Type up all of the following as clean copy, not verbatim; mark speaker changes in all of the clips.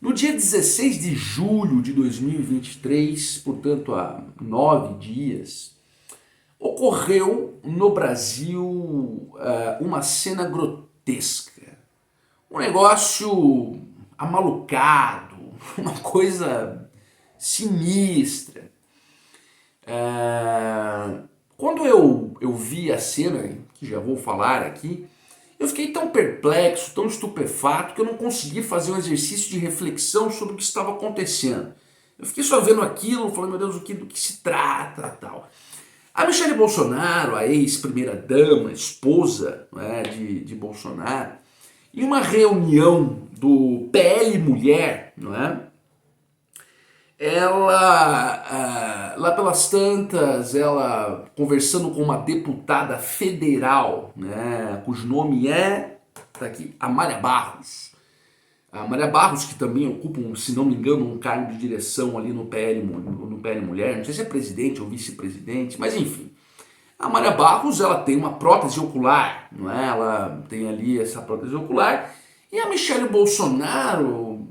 Speaker 1: No dia 16 de julho de 2023, portanto há 9 dias, ocorreu no Brasil uma cena grotesca. Um negócio amalucado, uma coisa sinistra. Quando eu vi a cena, que já vou falar aqui, eu fiquei tão perplexo, tão estupefato, que eu não consegui fazer um exercício de reflexão sobre o que estava acontecendo. Eu fiquei só vendo aquilo, falando, meu Deus, do que se trata, tal. A Michelle Bolsonaro, a ex-primeira-dama, esposa, né, de Bolsonaro, em uma reunião do PL Mulher, não é? Ela, lá pelas tantas, ela conversando com uma deputada federal, né, cujo nome tá aqui, Amália Barros. A Amália Barros, que também ocupa, se não me engano, um cargo de direção ali no PL Mulher, não sei se é presidente ou vice-presidente, mas enfim. A Amália Barros, ela tem uma prótese ocular, não é? Ela tem ali essa prótese ocular. E a Michelle Bolsonaro,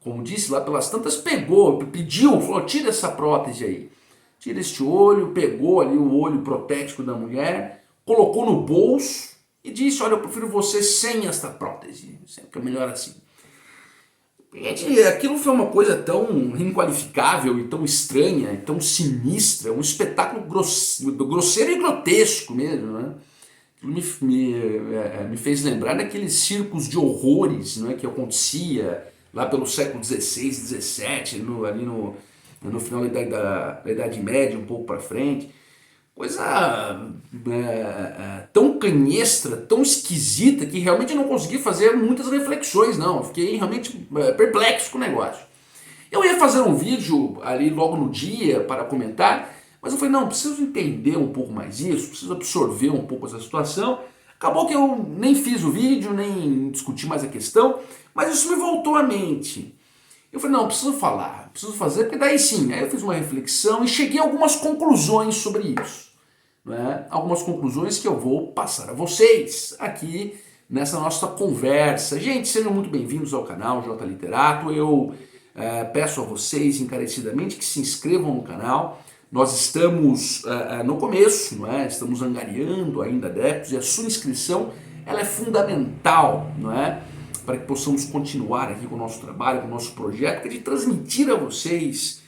Speaker 1: como disse, lá pelas tantas, pegou, pediu, falou, tira essa prótese aí. Tira este olho, pegou ali o olho protético da mulher, colocou no bolso e disse, olha, eu prefiro você sem esta prótese, sempre é melhor assim. Gente, aquilo foi uma coisa tão inqualificável e tão estranha e tão sinistra, um espetáculo grosseiro e grotesco mesmo, né? Aquilo me fez lembrar daqueles circos de horrores, né, que acontecia lá pelo século XVI, XVII, ali no final da Idade Média, um pouco para frente. Coisa tão canhestra, tão esquisita, que realmente eu não consegui fazer muitas reflexões, não. Eu fiquei realmente perplexo com o negócio. Eu ia fazer um vídeo ali logo no dia para comentar, mas eu falei, não, preciso entender um pouco mais isso, preciso absorver um pouco essa situação. Acabou que eu nem fiz o vídeo, nem discuti mais a questão, mas isso me voltou à mente. Eu falei, não, preciso falar, preciso fazer, porque daí sim, aí eu fiz uma reflexão e cheguei a algumas conclusões sobre isso. Né? Algumas conclusões que eu vou passar a vocês aqui nessa nossa conversa. Gente, sejam muito bem-vindos ao canal J Literato. Eu peço a vocês encarecidamente que se inscrevam no canal. Nós estamos no começo, não é? Estamos angariando ainda adeptos e a sua inscrição ela é fundamental, não é? Para que possamos continuar aqui com o nosso trabalho, com o nosso projeto, que é de transmitir a vocês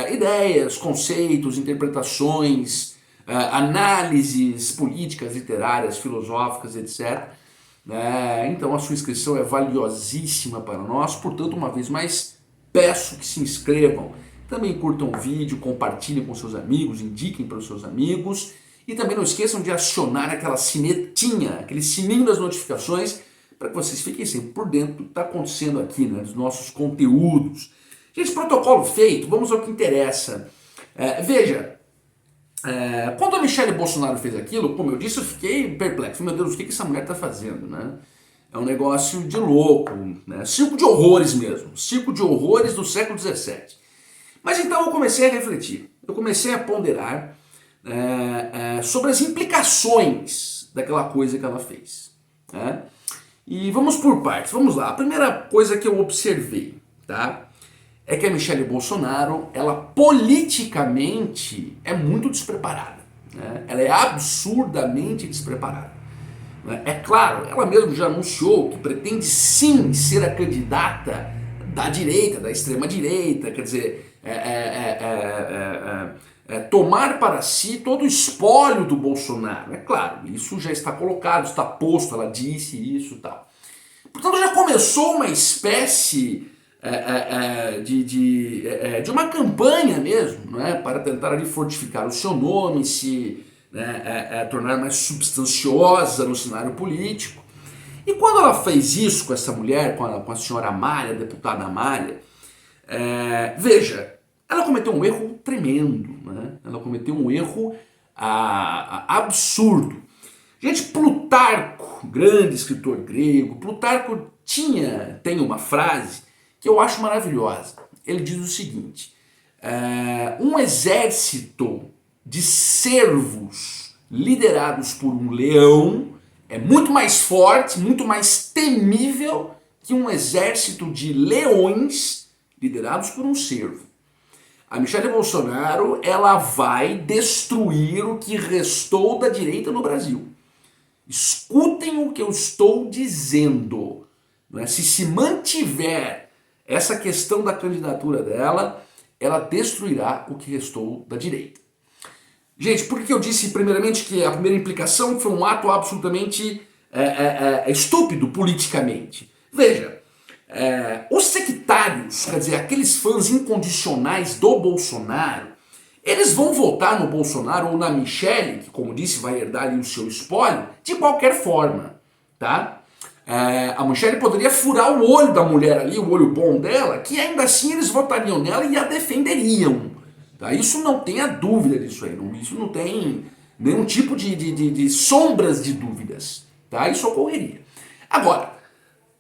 Speaker 1: ideias, conceitos, interpretações, análises políticas, literárias, filosóficas, etc. Então a sua inscrição é valiosíssima para nós, portanto, uma vez mais, peço que se inscrevam. Também curtam o vídeo, compartilhem com seus amigos, indiquem para os seus amigos. E também não esqueçam de acionar aquela sinetinha, aquele sininho das notificações, para que vocês fiquem sempre por dentro do que está acontecendo aqui, né, dos nossos conteúdos. Gente, protocolo feito, vamos ao que interessa. Veja, quando a Michelle Bolsonaro fez aquilo, como eu disse, eu fiquei perplexo. Meu Deus, o que essa mulher está fazendo, né? É um negócio de louco, né? Circo de horrores mesmo, circo de horrores do século XVII. Mas então eu comecei a refletir, eu comecei a ponderar sobre as implicações daquela coisa que ela fez. Né? E vamos por partes, vamos lá. A primeira coisa que eu observei, tá? É que a Michelle Bolsonaro, ela politicamente é muito despreparada. Né? Ela é absurdamente despreparada. Né? É claro, ela mesma já anunciou que pretende sim ser a candidata da direita, da extrema-direita, quer dizer, tomar para si todo o espólio do Bolsonaro. É claro, isso já está colocado, está posto, ela disse isso e tal. Portanto, já começou uma espécie de uma campanha mesmo, não é? Para tentar ali fortificar o seu nome, se tornar mais substanciosa no cenário político. E quando ela fez isso com essa mulher, com a senhora Amália, a deputada Amália, veja, ela cometeu um erro tremendo, né? Ela cometeu um erro absurdo. Gente, Plutarco, grande escritor grego, Plutarco tem uma frase que eu acho maravilhosa. Ele diz o seguinte, um exército de servos liderados por um leão é muito mais forte, muito mais temível que um exército de leões liderados por um cervo. A Michelle Bolsonaro, ela vai destruir o que restou da direita no Brasil. Escutem o que eu estou dizendo. Não é? Se mantiver essa questão da candidatura dela, ela destruirá o que restou da direita. Gente, por que eu disse primeiramente que a primeira implicação foi um ato absolutamente estúpido politicamente? Veja, os sectários, quer dizer, aqueles fãs incondicionais do Bolsonaro, eles vão votar no Bolsonaro ou na Michelle, que como disse vai herdar ali o seu espólio, de qualquer forma, tá? A Michelle poderia furar o olho da mulher ali, o olho bom dela, que ainda assim eles votariam nela e a defenderiam. Tá? Isso não tenha dúvida disso aí, isso não tem nenhum tipo de sombras de dúvidas. Tá? Isso ocorreria. Agora,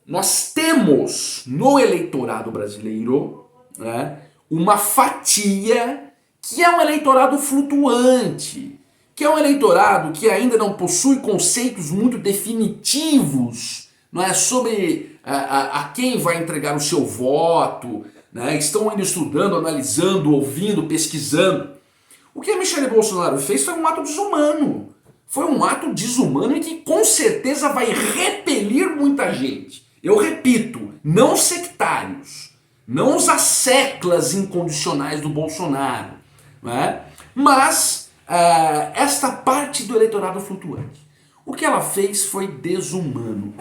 Speaker 1: nós temos no eleitorado brasileiro, né, uma fatia que é um eleitorado flutuante, que é um eleitorado que ainda não possui conceitos muito definitivos, não é, sobre a quem vai entregar o seu voto, né, estão ainda estudando, analisando, ouvindo, pesquisando. O que a Michelle Bolsonaro fez foi um ato desumano. Foi um ato desumano e que com certeza vai repelir muita gente. Eu repito, não sectários, não os asseclas incondicionais do Bolsonaro, não é? Mas esta parte do eleitorado flutuante. O que ela fez foi desumano.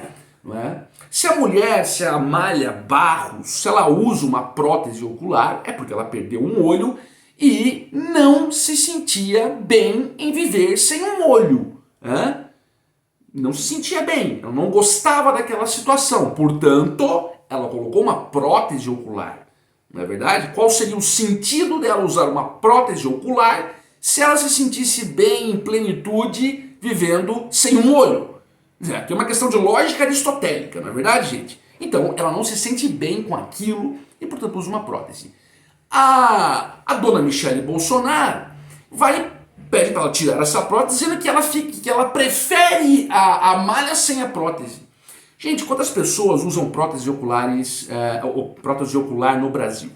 Speaker 1: Não é? Se a mulher, se a Amália Barros, se ela usa uma prótese ocular, é porque ela perdeu um olho e não se sentia bem em viver sem um olho. Né? Não se sentia bem, ela não gostava daquela situação, portanto, ela colocou uma prótese ocular. Não é verdade? Qual seria o sentido dela usar uma prótese ocular se ela se sentisse bem, em plenitude, vivendo sem um olho? Aqui é uma questão de lógica aristotélica, não é verdade, gente? Então, ela não se sente bem com aquilo e, portanto, usa uma prótese. A dona Michelle Bolsonaro pede para ela tirar essa prótese, dizendo que ela prefere a malha sem a prótese. Gente, quantas pessoas usam prótese oculares, prótese ocular no Brasil?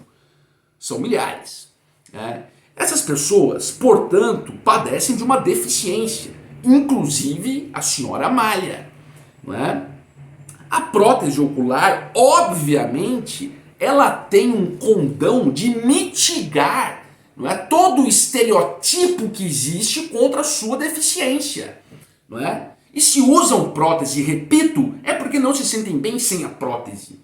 Speaker 1: São milhares. Né? Essas pessoas, portanto, padecem de uma deficiência, inclusive a senhora Amália. Não é? A prótese ocular, obviamente, ela tem um condão de mitigar, não é, todo o estereotipo que existe contra a sua deficiência. Não é? E se usam prótese, repito, é porque não se sentem bem sem a prótese.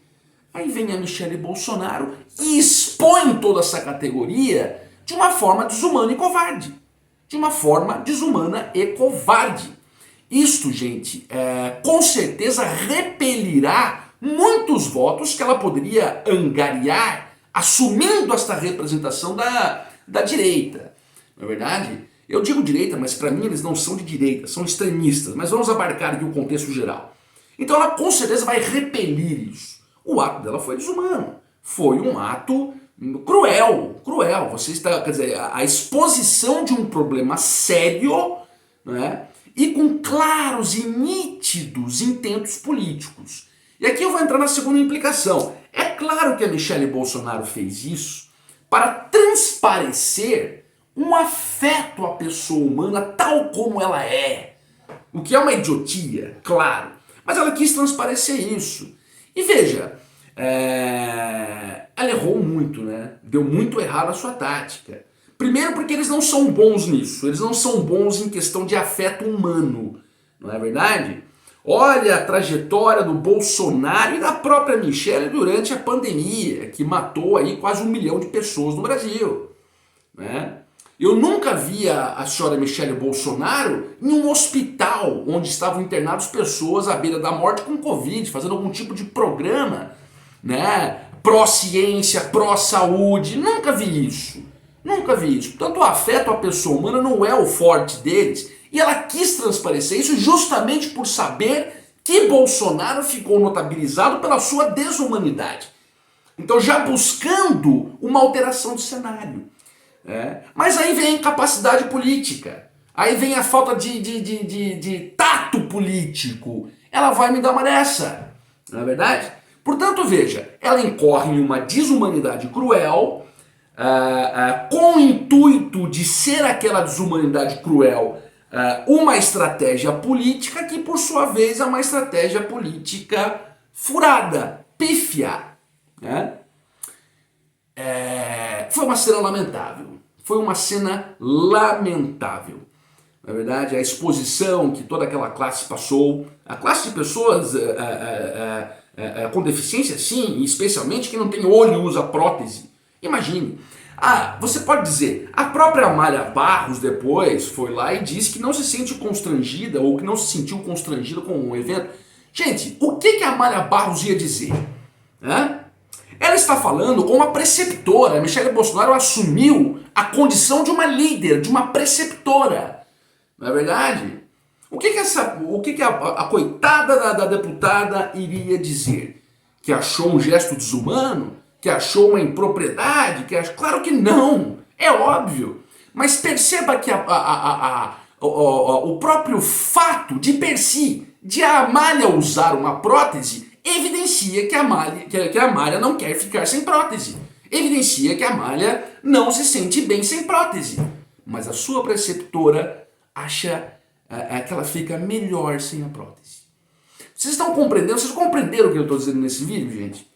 Speaker 1: Aí vem a Michelle Bolsonaro e expõe toda essa categoria de uma forma desumana e covarde. De uma forma desumana e covarde. Isto, gente, com certeza repelirá muitos votos que ela poderia angariar assumindo esta representação da direita. Não é verdade? Eu digo direita, mas para mim eles não são de direita, são extremistas. Mas vamos abarcar aqui o contexto geral. Então ela com certeza vai repelir isso. O ato dela foi desumano. Foi um ato cruel. Você está, quer dizer, a exposição de um problema sério, né, e com claros e nítidos intentos políticos. E aqui eu vou entrar na segunda implicação. É claro que a Michelle Bolsonaro fez isso para transparecer um afeto à pessoa humana tal como ela é. O que é uma idiotia, claro. Mas ela quis transparecer isso. E veja, ela errou muito, né? Deu muito errado a sua tática. Primeiro porque eles não são bons nisso. Eles não são bons em questão de afeto humano. Não é verdade? Olha a trajetória do Bolsonaro e da própria Michelle durante a pandemia, que matou aí quase 1 milhão de pessoas no Brasil. Né? Eu nunca vi a senhora Michelle Bolsonaro em um hospital onde estavam internadas pessoas à beira da morte com Covid, fazendo algum tipo de programa, né? Pró-ciência, pró-saúde. Nunca vi isso. Nunca vi isso. Portanto, o afeto à pessoa humana não é o forte deles. E ela quis transparecer isso justamente por saber que Bolsonaro ficou notabilizado pela sua desumanidade. Então, já buscando uma alteração do cenário. Mas aí vem a incapacidade política. Aí vem a falta de tato político. Ela vai me dar uma dessa. Não é verdade? Portanto, veja, ela incorre em uma desumanidade cruel, com o intuito de ser aquela desumanidade cruel uma estratégia política que, por sua vez, é uma estratégia política furada, pífia, né? Foi uma cena lamentável. Foi uma cena lamentável. Na verdade, a exposição que toda aquela classe passou, a classe de pessoas com deficiência, sim, especialmente que não tem olho e usa prótese. Imagine. Você pode dizer, a própria Amália Barros depois foi lá e disse que não se sente constrangida ou que não se sentiu constrangida com o evento. Gente, o que a Amália Barros ia dizer? Ela está falando com uma preceptora. Michele Bolsonaro assumiu a condição de uma líder, de uma preceptora. Não é verdade? O que a coitada da deputada iria dizer? Que achou um gesto desumano? Que achou uma impropriedade? Claro que não, é óbvio. Mas perceba que o próprio fato de per si, de a Amália usar uma prótese, evidencia que a Amália não quer ficar sem prótese. Evidencia que a Amália não se sente bem sem prótese. Mas a sua preceptora acha que ela fica melhor sem a prótese. Vocês estão compreendendo? Vocês compreenderam o que eu estou dizendo nesse vídeo, gente?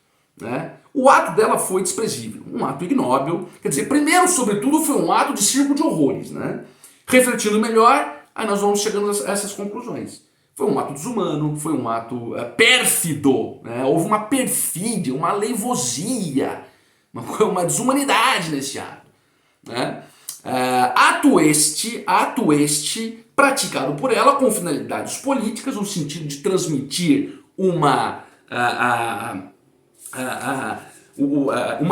Speaker 1: O ato dela foi desprezível, um ato ignóbil. Quer dizer, primeiro, sobretudo, foi um ato de circo de horrores. Refletindo melhor, aí nós vamos chegando a essas conclusões. Foi um ato desumano, foi um ato pérfido, houve uma perfídia, uma aleivosia, uma desumanidade nesse ato. Ato este praticado por ela com finalidades políticas, no sentido de transmitir uma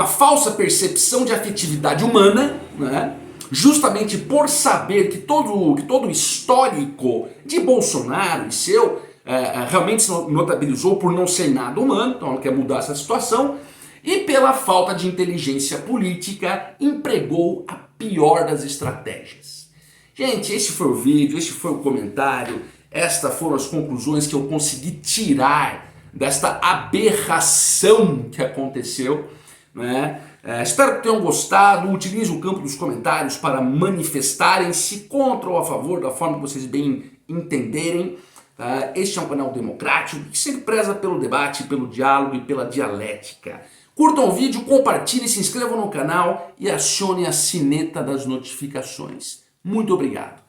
Speaker 1: falsa percepção de afetividade humana, justamente por saber que todo o histórico de Bolsonaro e seu realmente se notabilizou por não ser nada humano, então ela quer mudar essa situação, e pela falta de inteligência política empregou a pior das estratégias. Gente, esse foi o vídeo, esse foi o comentário, estas foram as conclusões que eu consegui tirar desta aberração que aconteceu. Espero que tenham gostado. Utilize o campo dos comentários para manifestarem-se contra ou a favor da forma que vocês bem entenderem. Este é um canal democrático que sempre preza pelo debate, pelo diálogo e pela dialética. Curtam o vídeo, compartilhem, se inscrevam no canal e acionem a sineta das notificações. Muito obrigado.